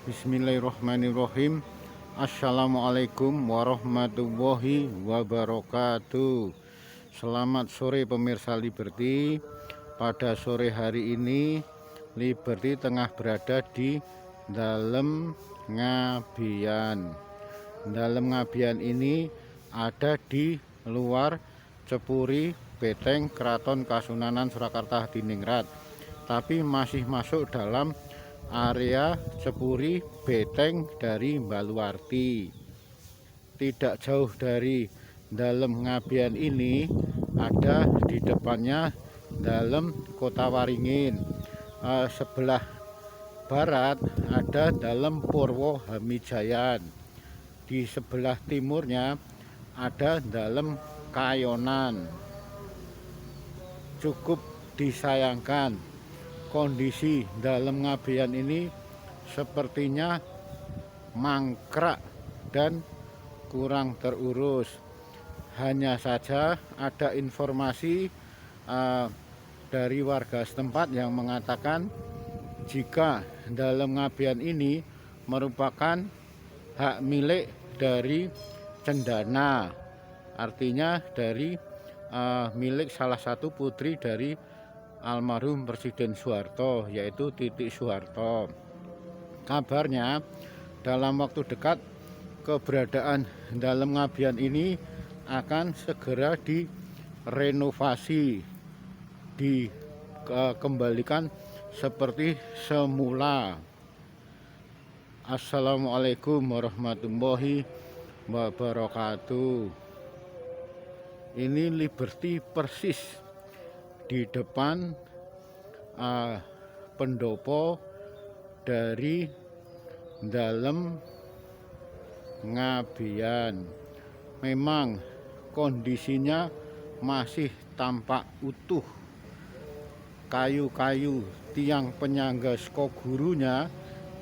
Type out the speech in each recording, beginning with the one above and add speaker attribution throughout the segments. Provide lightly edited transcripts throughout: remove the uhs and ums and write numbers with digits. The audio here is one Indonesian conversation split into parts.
Speaker 1: Bismillahirrahmanirrahim. Assalamualaikum warahmatullahi wabarakatuh. Selamat sore pemirsa Liberty. Pada sore hari ini Liberty tengah berada di dalam Ngabian. Dalam Ngabian ini ada di luar Cepuri Beteng Keraton Kasunanan Surakarta Hadiningrat, tapi masih masuk dalam area Cepuri Beteng dari Baluarti. Tidak jauh dari dalam Ngabian ini ada di depannya dalam Kota Waringin. Sebelah barat ada dalam Purwo Hamijayan. Di sebelah timurnya ada dalam Kayonan. Cukup disayangkan, kondisi dalam Ngabian ini sepertinya mangkrak dan kurang terurus. Hanya saja ada informasi dari warga setempat yang mengatakan jika dalam Ngabian ini merupakan hak milik dari Cendana, artinya dari milik salah satu putri dari almarhum Presiden Soeharto, yaitu Titik Soeharto. Kabarnya dalam waktu dekat keberadaan dalam Ngabian ini akan segera direnovasi, dikembalikan seperti semula. Assalamualaikum warahmatullahi wabarakatuh. Ini Liberty persis di depan pendopo dari dalam Ngabian. Memang kondisinya masih tampak utuh. Kayu-kayu tiang penyangga soko gurunya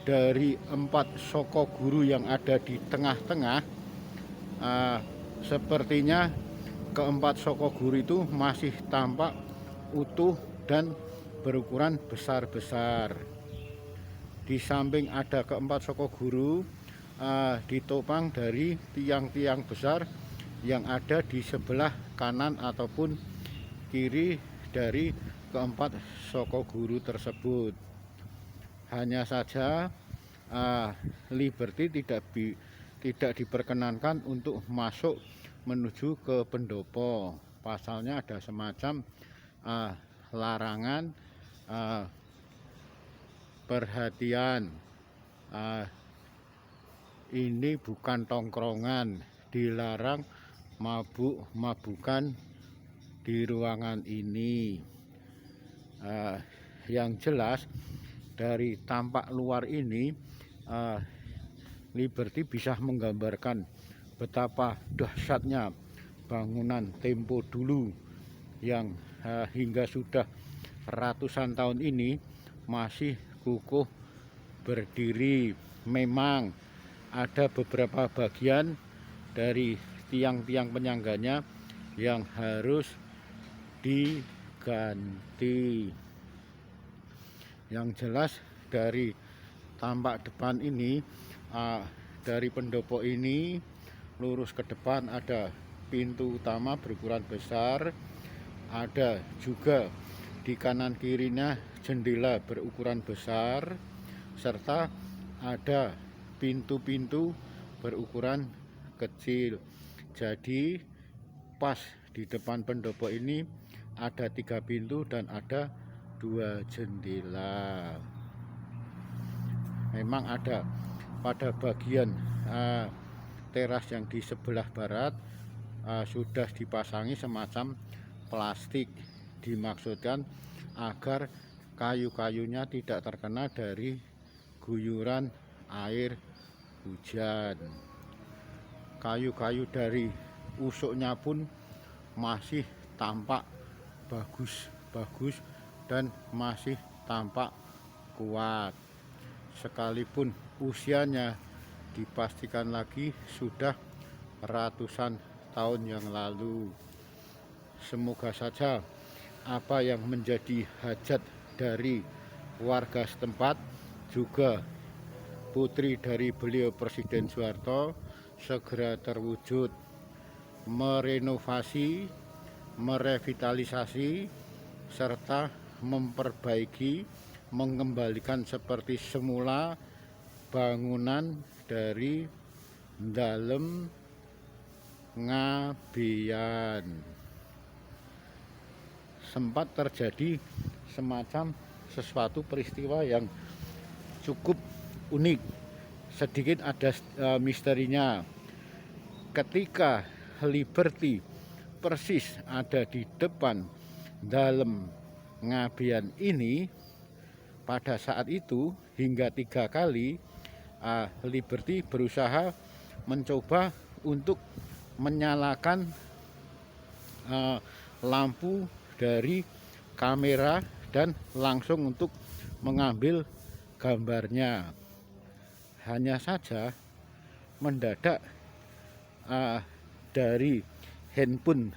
Speaker 1: dari 4 soko guru yang ada di tengah-tengah, sepertinya keempat soko guru itu masih tampak utuh dan berukuran besar-besar. Di samping ada keempat soko guru, ditopang dari tiang-tiang besar yang ada di sebelah kanan ataupun kiri dari keempat soko guru tersebut. Hanya saja Liberty tidak diperkenankan untuk masuk menuju ke pendopo. Pasalnya ada semacam larangan perhatian. Ini bukan tongkrongan, dilarang mabuk-mabukan di ruangan ini. Yang jelas dari tampak luar ini Liberty bisa menggambarkan betapa dahsyatnya bangunan tempo dulu yang hingga sudah ratusan tahun ini masih kukuh berdiri. Memang ada beberapa bagian dari tiang-tiang penyangganya yang harus diganti. Yang jelas dari tampak depan ini, dari pendopo ini lurus ke depan ada pintu utama berukuran besar, ada juga di kanan kirinya jendela berukuran besar, serta ada pintu-pintu berukuran kecil. Jadi pas di depan pendopo ini ada 3 pintu dan ada 2 jendela. Memang ada pada bagian teras yang di sebelah barat sudah dipasangi semacam plastik, dimaksudkan agar kayu-kayunya tidak terkena dari guyuran air hujan. Kayu-kayu dari usuknya pun masih tampak bagus dan masih tampak kuat, sekalipun usianya dipastikan lagi sudah ratusan tahun yang lalu. Semoga saja apa yang menjadi hajat dari warga setempat juga putri dari beliau Presiden Soeharto segera terwujud, merenovasi, merevitalisasi, serta memperbaiki, mengembalikan seperti semula bangunan dari Dalem Ngabean. Sempat terjadi semacam sesuatu peristiwa yang cukup unik, sedikit ada misterinya. Ketika Liberty persis ada di depan Dalem Ngabean ini, pada saat itu hingga 3 kali Liberty berusaha mencoba untuk menyalakan lampu dari kamera dan langsung untuk mengambil gambarnya. Hanya saja mendadak dari handphone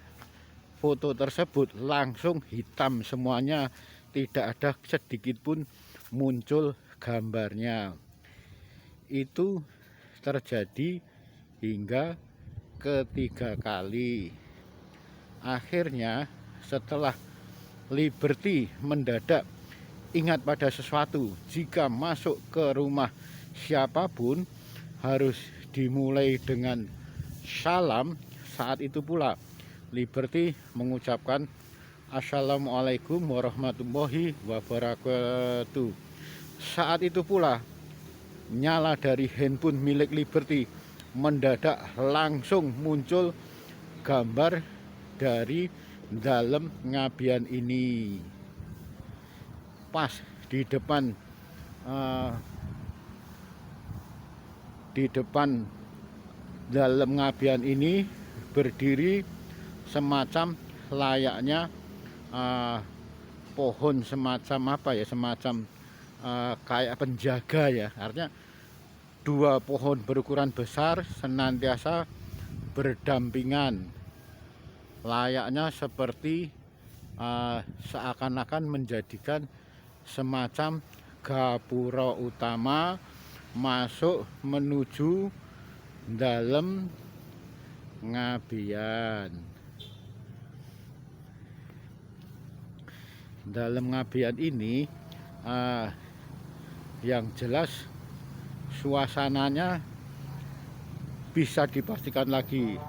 Speaker 1: foto tersebut langsung hitam semuanya, tidak ada sedikit pun muncul gambarnya. Itu terjadi hingga ketiga kali. Akhirnya setelah Liberty mendadak ingat pada sesuatu, jika masuk ke rumah siapapun harus dimulai dengan salam. Saat itu pula Liberty mengucapkan Assalamualaikum warahmatullahi wabarakatuh. Saat itu pula nyala dari handphone milik Liberty mendadak langsung muncul gambar dari Dalem Ngabean ini. Pas di depan Dalem Ngabean ini berdiri semacam layaknya pohon, semacam apa ya, semacam kayak penjaga ya. Artinya dua pohon berukuran besar senantiasa berdampingan, layaknya seperti seakan-akan menjadikan semacam gapura utama masuk menuju Dalem Ngabean. Dalem Ngabean ini yang jelas suasananya bisa dipastikan lagi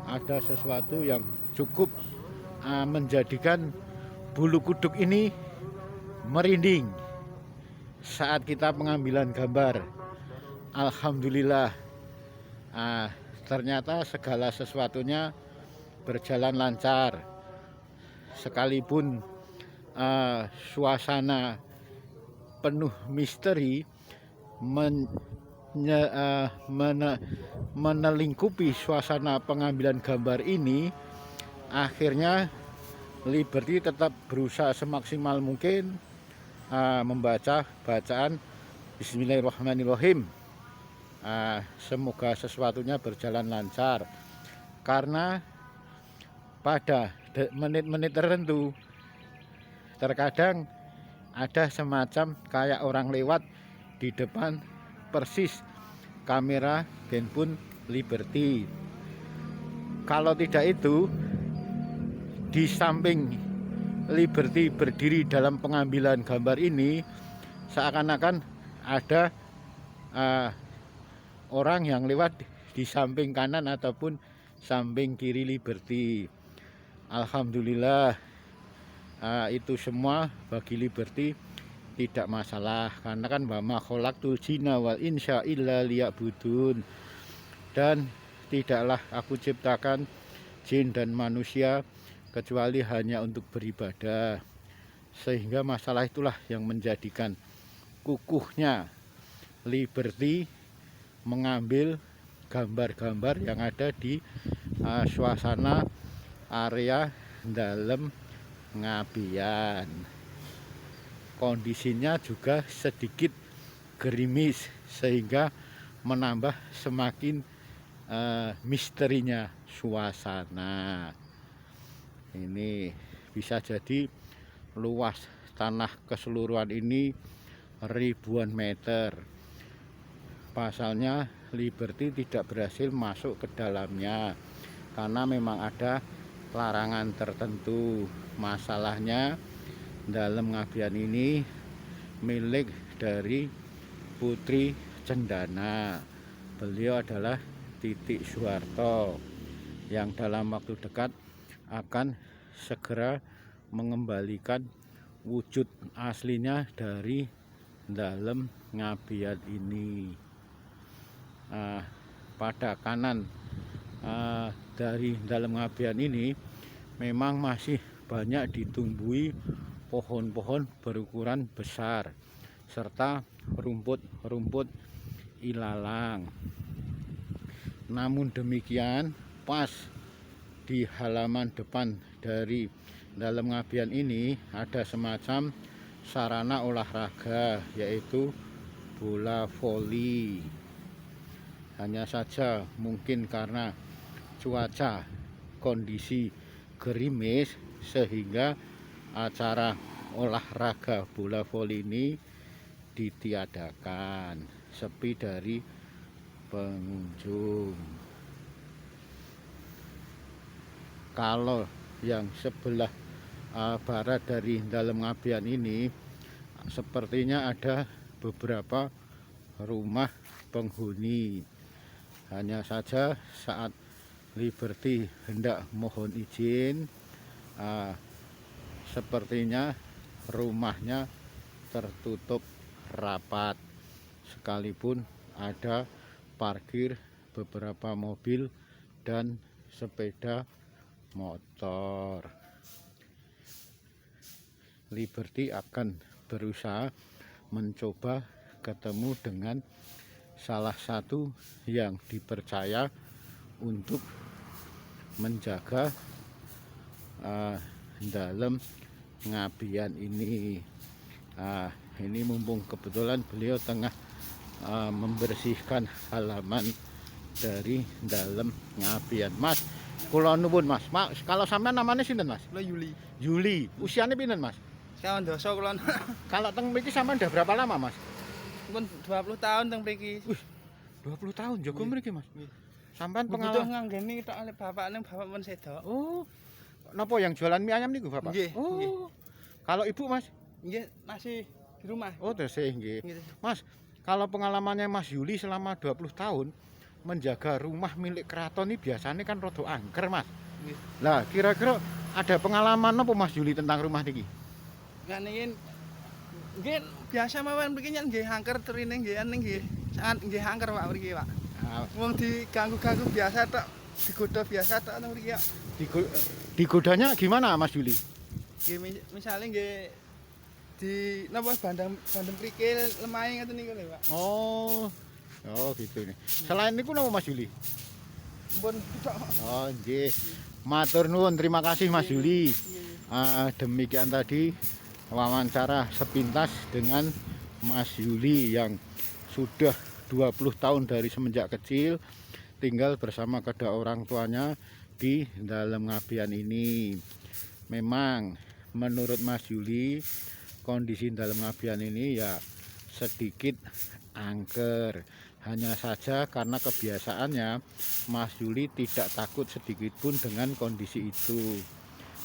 Speaker 1: ada sesuatu yang cukup menjadikan bulu kuduk ini merinding saat kita pengambilan gambar. Alhamdulillah, ternyata segala sesuatunya berjalan lancar, sekalipun suasana penuh misteri menelingkupi suasana pengambilan gambar ini. Akhirnya Liberty tetap berusaha semaksimal mungkin membaca bacaan Bismillahirrahmanirrahim. Semoga sesuatunya berjalan lancar, karena pada menit-menit tertentu terkadang ada semacam kayak orang lewat di depan persis kamera handphone Liberty. Kalau tidak itu, di samping Liberty berdiri dalam pengambilan gambar ini, seakan-akan ada orang yang lewat di samping kanan ataupun samping kiri Liberty. Alhamdulillah, itu semua bagi Liberty tidak masalah, karena kan wa ma khalaqtul jinna wal insa illa liya'budun, dan tidaklah aku ciptakan jin dan manusia kecuali hanya untuk beribadah. Sehingga masalah itulah yang menjadikan kukuhnya Liberty mengambil gambar-gambar yang ada di suasana area Dalem Ngabean. Kondisinya juga sedikit gerimis sehingga menambah semakin misterinya suasana. Ini bisa jadi luas tanah keseluruhan ini ribuan meter. pasalnya Liberty tidak berhasil masuk ke dalamnya karena memang ada larangan tertentu. Masalahnya dalam ngabian ini milik dari Putri Cendana. Beliau adalah Titik Soeharto yang dalam waktu dekat akan segera mengembalikan wujud aslinya dari dalam ngabian ini. Pada kanan dari dalam ngabian ini memang masih banyak ditumbuhi pohon-pohon berukuran besar serta rumput-rumput ilalang. Namun demikian, pas di halaman depan dari dalam ngabian ini ada semacam sarana olahraga, yaitu bola voli. Hanya saja mungkin karena cuaca kondisi gerimis sehingga acara olahraga bola voli ini ditiadakan, sepi dari pengunjung. Kalau yang sebelah barat dari dalam ngabian ini sepertinya ada beberapa rumah penghuni. Hanya saja saat Liberty hendak mohon izin, sepertinya rumahnya tertutup rapat, sekalipun ada parkir beberapa mobil dan sepeda motor. Liberty akan berusaha mencoba ketemu dengan salah satu yang dipercaya untuk menjaga dalam ngabian ini. Ini mumpung kebetulan beliau tengah membersihkan halaman dari dalam ngabian. Mas, kula nuwun Mas. Mas, kalau sampean namanya sinten Mas?
Speaker 2: Yuli.
Speaker 1: Yuli. Usianya pinten Mas?
Speaker 2: Sekarang dosa kulon.
Speaker 1: Kalau teng mriki sampean udah berapa lama Mas?
Speaker 2: Pun 20 tahun teng mriki.
Speaker 1: Wih, 20 tahun jago mriki Mas. Sampean
Speaker 2: Pengalaman
Speaker 1: pengalaman
Speaker 2: nganggeni tok oleh bapak pun sedo.
Speaker 1: Oh. Napa yang jualan mie ayam niku Bapak?
Speaker 2: Nggih,
Speaker 1: Oh.
Speaker 2: nggih.
Speaker 1: Kalau Ibu Mas?
Speaker 2: Nggih, masih di rumah.
Speaker 1: Oh, tesih nggih.
Speaker 2: Nggih.
Speaker 1: Mas, kalau pengalamannya Mas Yuli selama 20 tahun menjaga rumah milik keraton ini biasanya kan rada angker, Mas.
Speaker 2: Nggih.
Speaker 1: Lah, kira-kira ada pengalaman apa Mas Yuli tentang rumah niki?
Speaker 2: Ngene nggih biasa mawon mriki nggih angker trine nggih ning nggih. Sangat nggih angker Pak mriki, Pak. Wong diganggu-ganggu biasa tok, digoda biasa tok nang mriki, Pak.
Speaker 1: Digodanya gimana Mas Yuli?
Speaker 2: Nggih misale nggih di napa bandang prikil lemahe ngoten niku lho, Pak.
Speaker 1: Oh. Oh, gitu nih. Selain niku napa Mas Yuli?
Speaker 2: Pun tok.
Speaker 1: Oh, nggih. Matur nuwun, terima kasih Mas Yuli. Demikian tadi wawancara sepintas dengan Mas Yuli yang sudah 20 tahun dari semenjak kecil tinggal bersama kedua orang tuanya di dalam ngabian ini. Memang menurut Mas Yuli kondisi dalam ngabian ini ya sedikit angker. Hanya saja karena kebiasaannya Mas Yuli tidak takut sedikit pun dengan kondisi itu.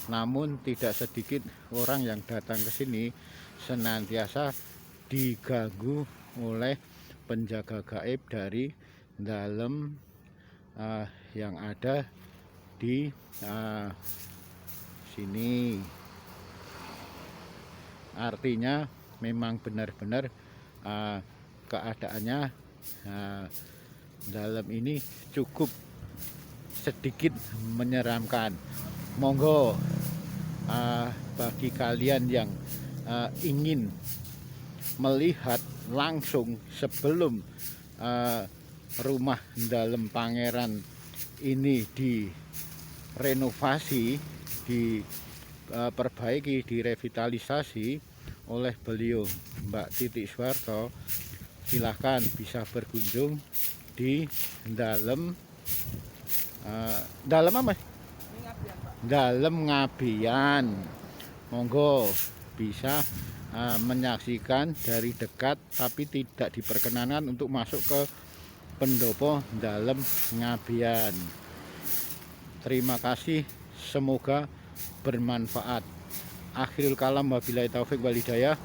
Speaker 1: Namun tidak sedikit orang yang datang ke sini senantiasa diganggu oleh penjaga gaib dari dalam yang ada di sini. Artinya memang benar-benar keadaannya dalam ini cukup sedikit menyeramkan. Monggo bagi kalian yang ingin melihat langsung sebelum rumah dalam Pangeran ini direnovasi, diperbaiki, direvitalisasi oleh beliau Mbak Titik Soeharto, silahkan bisa berkunjung di dalam apa? Dalam ngabian. Monggo bisa menyaksikan dari dekat, tapi tidak diperkenankan untuk masuk ke pendopo dalam ngabian. Terima kasih, semoga bermanfaat. Akhirul kalam, wabillahi taufik wal hidayah.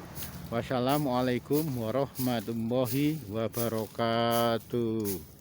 Speaker 1: Wassalamualaikum warahmatullahi wabarakatuh.